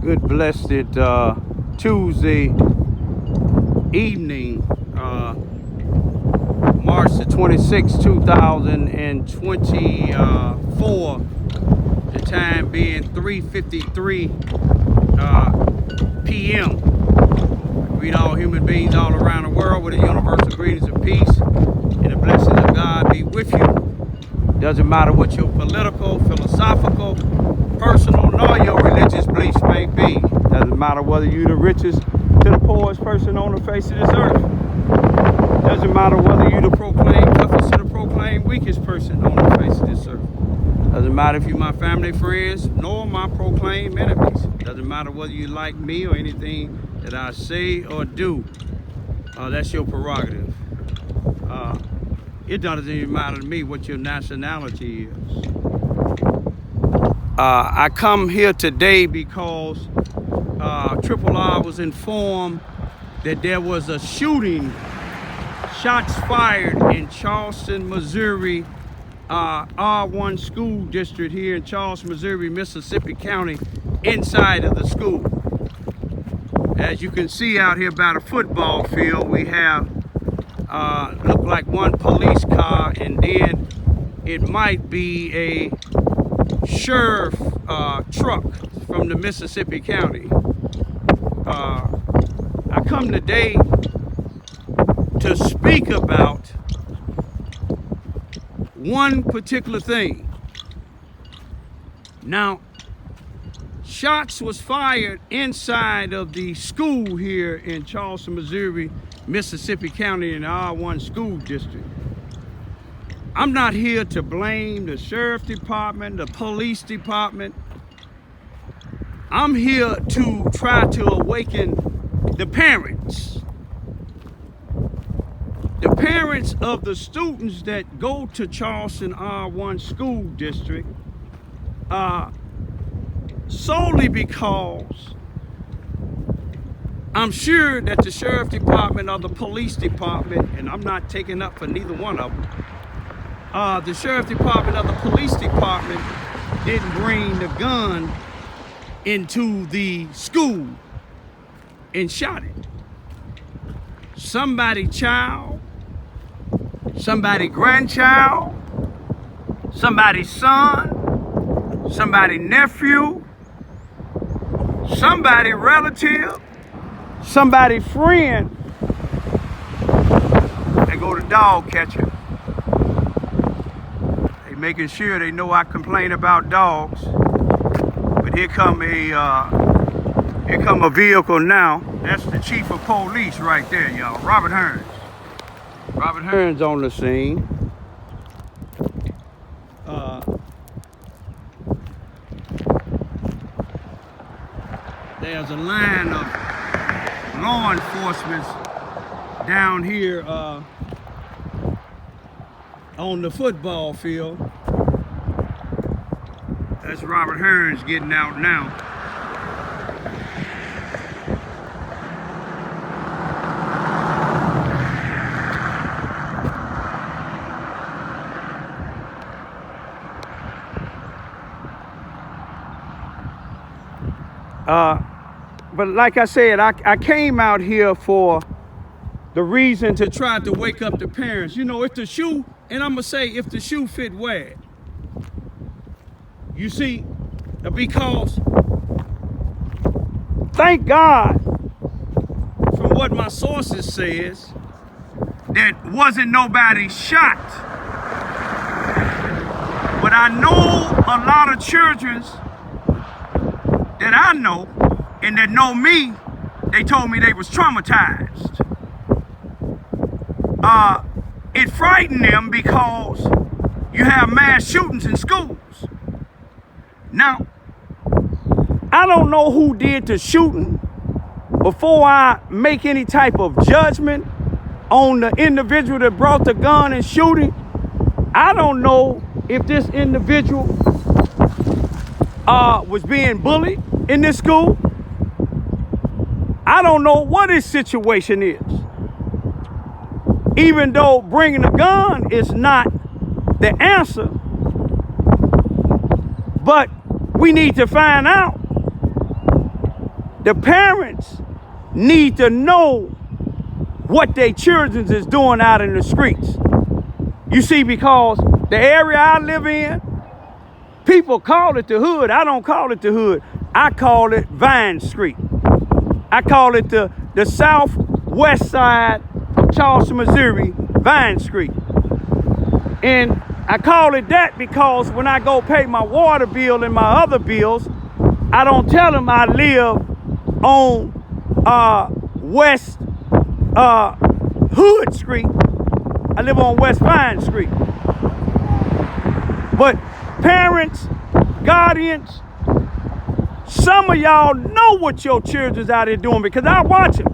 Good blessed Tuesday evening, March the 26th, 2024. The time being 3:53 p.m. Greet all human beings all around the world with a universal greetings of peace and the blessings of God be with you. Doesn't matter what your political, philosophical, personal, nor your religious beliefs may be. Doesn't matter whether you're the richest to the poorest person on the face of this earth. Doesn't matter whether you're the proclaimed toughest to the proclaimed weakest person on the face of this earth. Doesn't matter if you're my family, friends, nor my proclaimed enemies. Doesn't matter whether you like me or anything that I say or do. That's your prerogative. It doesn't even matter to me what your nationality is. I come here today because Triple R was informed that there was a shooting, shots fired in Charleston, Missouri, R-1 school district here in Charleston, Missouri, Mississippi County, inside of the school. As you can see out here by the football field, we have look like one police car, and then it might be a sheriff truck from the Mississippi County. I come today to speak about one particular thing. Now, shots was fired inside of the school here in Charleston, Missouri, Mississippi County in the R-1 school district. I'm not here to blame the sheriff department, the police department. I'm here to try to awaken the parents. The parents of the students that go to Charleston R-1 school district, solely because I'm sure that the sheriff department or the police department, and I'm not taking up for neither one of them, the sheriff department or the police department didn't bring the gun into the school and shot it. Somebody child, somebody grandchild, somebody's son, somebody nephew, somebody relative, somebody friend, they go to dog catcher. They making sure they know I complain about dogs. But here come a vehicle now. That's the chief of police right there, y'all. Robert Hearns. Robert Hearns on the scene. There's a line of law enforcement down here on the football field. That's Robert Hearns getting out now. But like I said, I came out here for the reason to try to wake up the parents. You know, if the shoe, and I'm gonna say if the shoe fit, wear it. You see, because thank God, from what my sources says, that wasn't nobody shot. But I know a lot of children that I know and that know me, they told me they was traumatized. It frightened them because you have mass shootings in schools. Now, I don't know who did the shooting before I make any type of judgment on the individual that brought the gun and shooting. I don't know if this individual was being bullied in this school. I don't know what his situation is. Even though bringing a gun is not the answer, but we need to find out the parents need to know what their children is doing out in the streets. You see, because the area I live in, people call it the hood. I don't call it the hood. I call it Vine Street. I call it the southwest side of Charleston, Missouri, Vine Street. And I call it that because when I go pay my water bill and my other bills, I don't tell them I live on West Hood Street. I live on West Vine Street. But parents, guardians, some of y'all know what your children's out there doing because I watch them.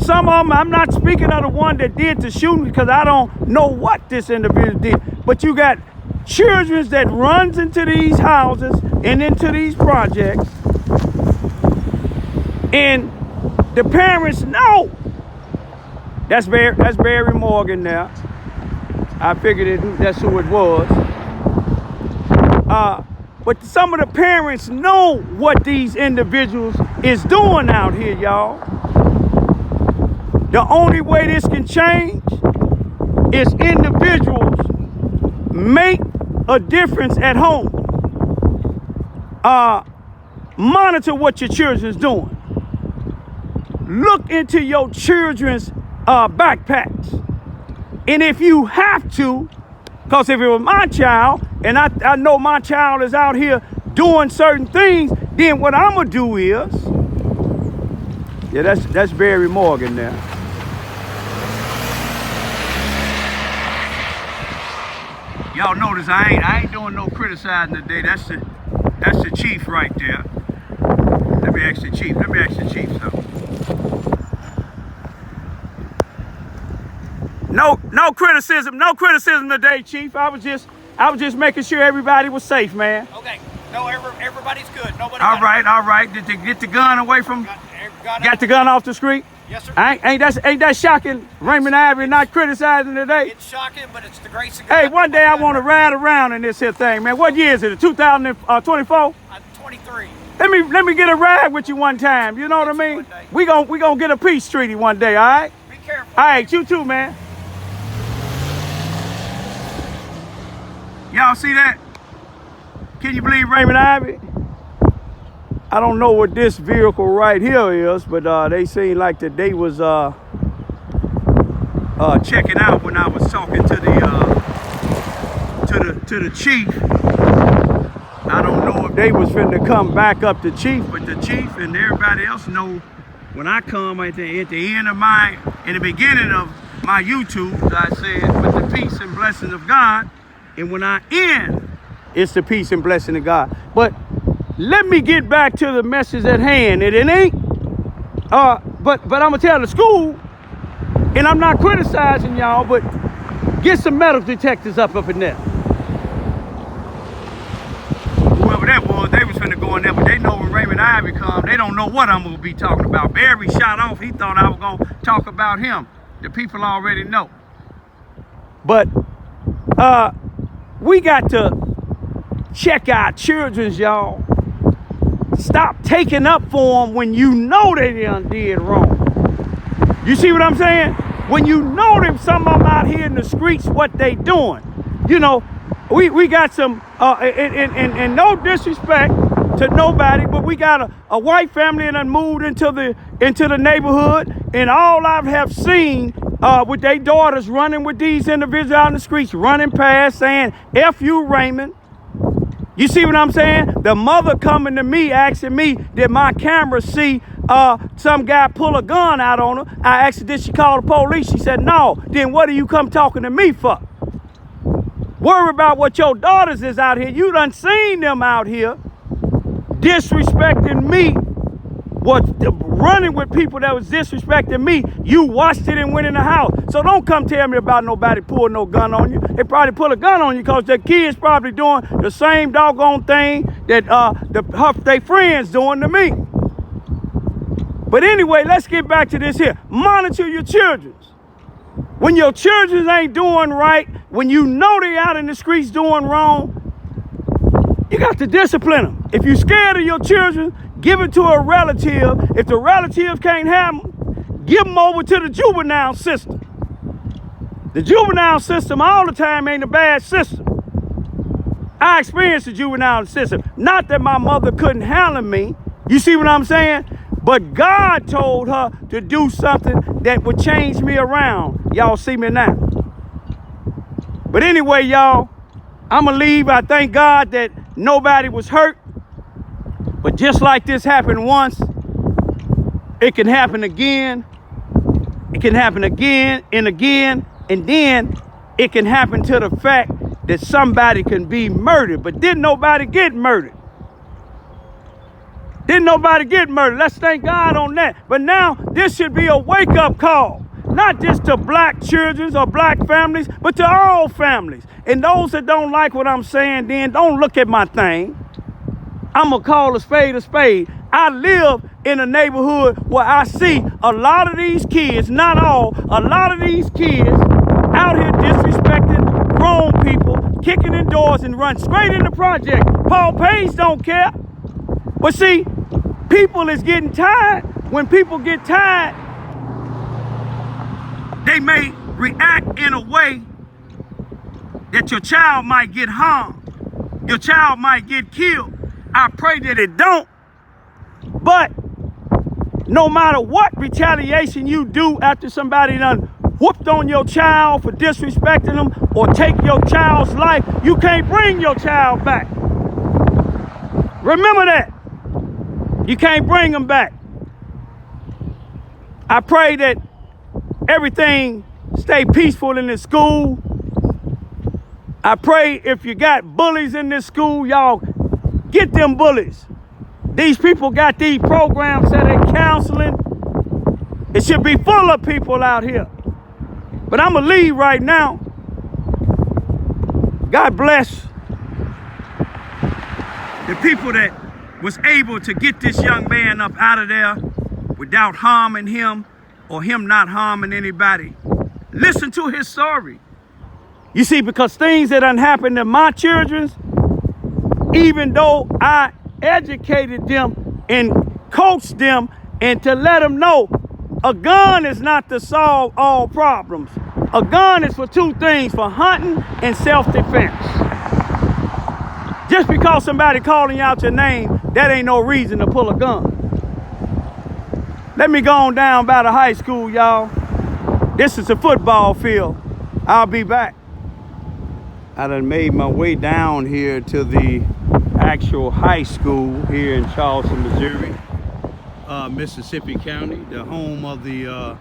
Some of them, I'm not speaking of the one that did the shooting because I don't know what this individual did. But you got children that runs into these houses and into these projects. And the parents know. That's Barry Morgan now. I figured that's who it was. But some of the parents know what these individuals is doing out here, y'all. The only way this can change is individuals make a difference at home. Monitor what your children's doing. Look into your children's backpacks. And if you have to, because if it was my child, and I know my child is out here doing certain things, then what I'm going to do is, yeah, that's Barry Morgan now. Y'all notice I ain't doing no criticizing today. That's the chief right there. Let me ask the chief something. No criticism today, Chief. I was just making sure everybody was safe, man. Okay. No, everybody's good. Nobody. All right. Did they get the gun away from? Got the gun off the street? Yes, sir. Ain't that shocking? Raymond Ivory not criticizing today. It's shocking, but it's the grace of God. Hey, one day I want to ride around in this here thing, man. What year is it? 2024? I'm 23. Let me get a ride with you one time. You know what I mean? We gonna get a peace treaty one day. All right. Be careful. All right, you too, man. Y'all see that? Can you believe Raymond Ivy? I don't know what this vehicle right here is, but they seem like that they was checking out when I was talking to the chief. I don't know if they was finna come back up to chief, but the chief and everybody else know when I come at the end of in the beginning of my YouTube, I said, with the peace and blessings of God. And when I end, it's the peace and blessing of God. But let me get back to the message at hand. It ain't, but I'm gonna tell the school, and I'm not criticizing y'all, but get some metal detectors up in there. Whoever that was, they was finna go in there, but they know when Raymond Ivy come, they don't know what I'm gonna be talking about. Barry shot off, he thought I was gonna talk about him. The people already know. But, we got to check our children, y'all. Stop taking up for them when you know they done did wrong. You see what I'm saying? When you know them, some of them out here in the streets, what they doing. You know, we got some, and no disrespect to nobody, but we got a white family that done moved into the neighborhood, and all I have seen with their daughters running with these individuals out in the streets, running past saying, F you, Raymond. You see what I'm saying? The mother coming to me asking me, did my camera see some guy pull a gun out on her? I asked her, did she call the police? She said, no. Then what do you come talking to me for? Worry about what your daughters is out here. You done seen them out here disrespecting me. Was running with people that was disrespecting me. You watched it and went in the house. So don't come tell me about nobody pulling no gun on you. They probably pull a gun on you because their kids probably doing the same doggone thing that their friends doing to me. But anyway, let's get back to this here. Monitor your children. When your children ain't doing right, when you know they out in the streets doing wrong, you got to discipline them. If you're scared of your children, give it to a relative. If the relatives can't have them, give them over to the juvenile system. The juvenile system all the time ain't a bad system. I experienced the juvenile system. Not that my mother couldn't handle me. You see what I'm saying? But God told her to do something that would change me around. Y'all see me now. But anyway, y'all, I'm going to leave. I thank God that nobody was hurt. But just like this happened once, it can happen again. It can happen again and again. And then it can happen to the fact that somebody can be murdered. But didn't nobody get murdered? Didn't nobody get murdered? Let's thank God on that. But now this should be a wake-up call. Not just to black children or black families, but to all families. And those that don't like what I'm saying, then don't look at my thing. I'm going to call a spade a spade. I live in a neighborhood where I see a lot of these kids, not all, a lot of these kids out here disrespecting grown people, kicking in doors and run straight in the project. Paul Page don't care. But see, people is getting tired. When people get tired, they may react in a way that your child might get harmed. Your child might get killed. I pray that it don't. But no matter what retaliation you do after somebody done whooped on your child for disrespecting them or take your child's life, you can't bring your child back. Remember that. You can't bring them back. I pray that everything stay peaceful in this school. I pray if you got bullies in this school, y'all get them bullies. These people got these programs that they counseling. It should be full of people out here. But I'm going to leave right now. God bless the people that was able to get this young man up out of there without harming him or him not harming anybody. Listen to his story. You see, because things that done happened to my children, even though I educated them and coached them and to let them know a gun is not to solve all problems. A gun is for two things, for hunting and self-defense. Just because somebody calling out your name, that ain't no reason to pull a gun. Let me go on down by the high school, y'all. This is a football field. I'll be back. I done made my way down here to the actual high school here in Charleston, Missouri, Mississippi County, the home of the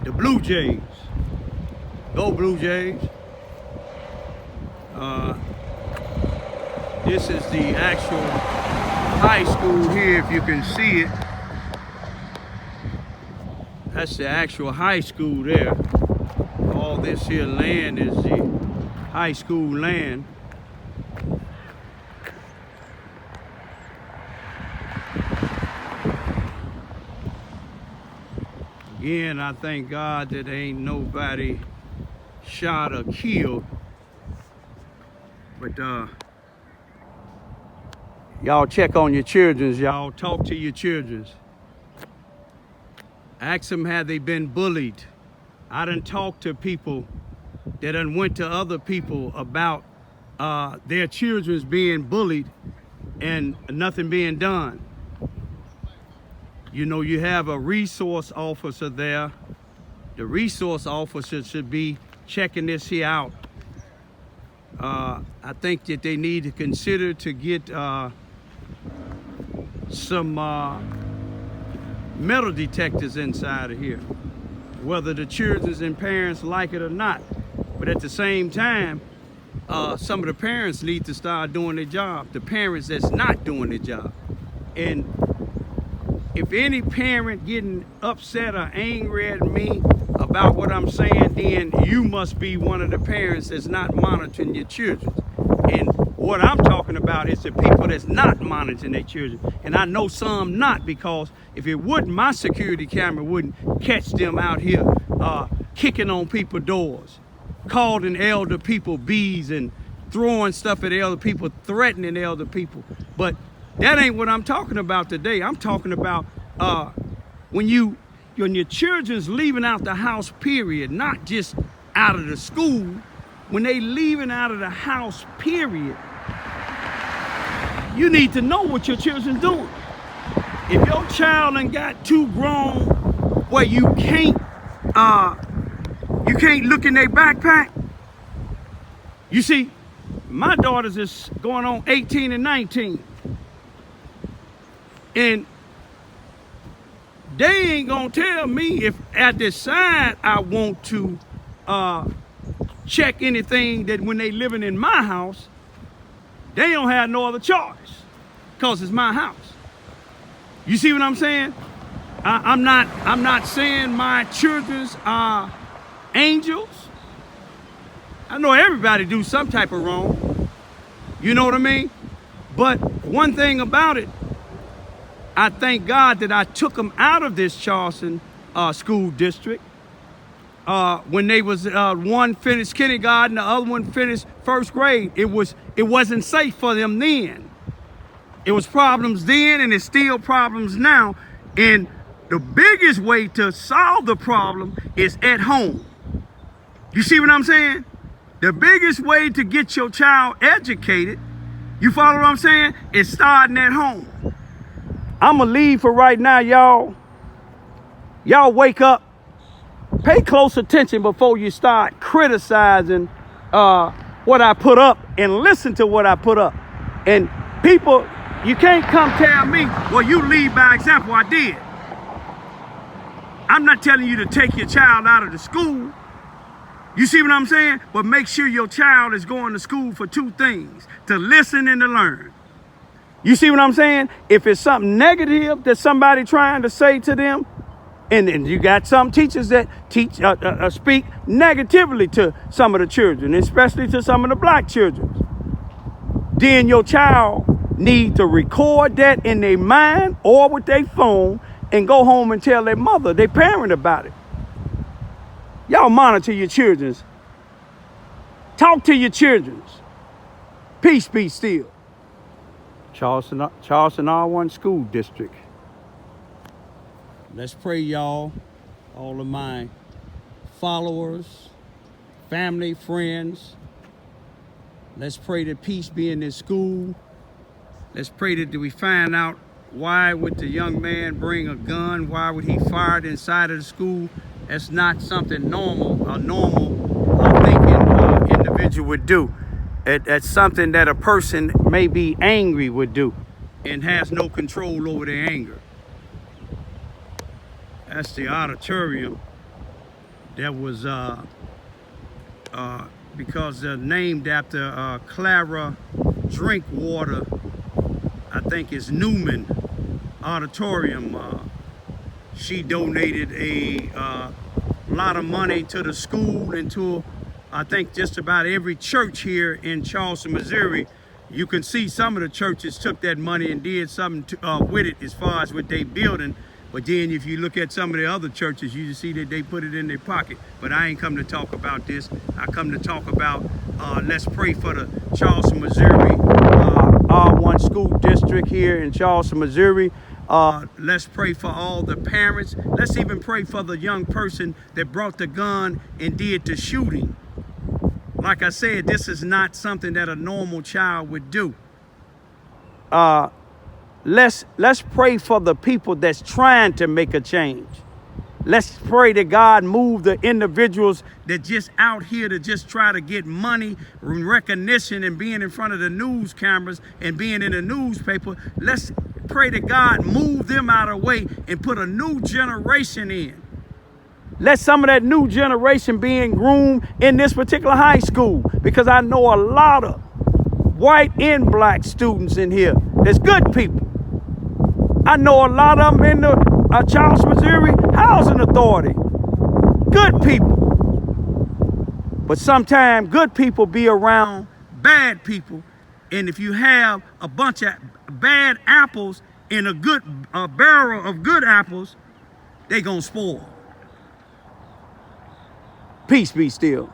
Blue Jays. Go Blue Jays. This is the actual high school here, if you can see it. That's the actual high school there. All this here land is the high school land. Again, I thank God that ain't nobody shot or killed. But y'all check on your children, y'all talk to your children. Ask them, have they been bullied? I done talked to people that done went to other people about their children's being bullied and nothing being done. You know, you have a resource officer there. The resource officer should be checking this here out. I think that they need to consider to get some metal detectors inside of here, whether the children and parents like it or not. But at the same time, some of the parents need to start doing their job. The parents that's not doing their job. And if any parent getting upset or angry at me about what I'm saying, then you must be one of the parents that's not monitoring your children. And what I'm talking about is the people that's not monitoring their children. And I know some not, because if it wouldn't, my security camera wouldn't catch them out here kicking on people's doors, calling elder people bees and throwing stuff at elder people, threatening elder people. But That ain't what I'm talking about today. I'm talking about when your children's leaving out the house, period, not just out of the school. When they leaving out of the house, period, you need to know what your children's doing. If your child done got too grown where you can't look in their backpack. You see, my daughters is going on 18 and 19. And they ain't gonna tell me if I decide I want to check anything that when they living in my house, they don't have no other choice, cause it's my house. You see what I'm saying? I'm not saying my children's are angels. I know everybody do some type of wrong. You know what I mean? But one thing about it, I thank God that I took them out of this Charleston school district when they was one finished kindergarten, the other one finished first grade. It wasn't safe for them then. It was problems then, and it's still problems now. And the biggest way to solve the problem is at home. You see what I'm saying? The biggest way to get your child educated, you follow what I'm saying, is starting at home. I'm gonna leave for right now, y'all. Y'all wake up, pay close attention before you start criticizing what I put up, and listen to what I put up. And people, you can't come tell me, well, you lead by example. I did. I'm not telling you to take your child out of the school. You see what I'm saying? But make sure your child is going to school for two things: to listen and to learn. You see what I'm saying? If it's something negative that somebody trying to say to them, and then you got some teachers that speak negatively to some of the children, especially to some of the black children, then your child need to record that in their mind or with their phone and go home and tell their mother, their parent, about it. Y'all monitor your children's. Talk to your children's. Peace be still. Charleston R-1 School District. Let's pray, y'all, all of my followers, family, friends. Let's pray that peace be in this school. Let's pray that we find out why would the young man bring a gun? Why would he fire it inside of the school? That's not something normal, a normal thinking individual would do. That's something that a person may be angry would do and has no control over their anger. That's the auditorium that was because they're named after Clara Drinkwater. I think it's Newman Auditorium. She donated a lot of money to the school and to, I think, just about every church here in Charleston, Missouri. You can see some of the churches took that money and did something with it as far as with their building. But then if you look at some of the other churches, you see that they put it in their pocket. But I ain't come to talk about this. I come to talk about, let's pray for the Charleston, Missouri R-1 School District here in Charleston, Missouri. Let's pray for all the parents. Let's even pray for the young person that brought the gun and did the shooting. Like I said, this is not something that a normal child would do. Let's pray for the people that's trying to make a change. Let's pray that God move the individuals that just out here to just try to get money, recognition, and being in front of the news cameras and being in the newspaper. Let's pray that God move them out of the way and put a new generation in. Let some of that new generation being groomed in this particular high school, because I know a lot of white and black students in here. There's good people. I know a lot of them in the Charleston, Missouri Housing Authority. Good people. But sometimes good people be around bad people. And if you have a bunch of bad apples in a barrel of good apples, they gonna spoil. Peace be still.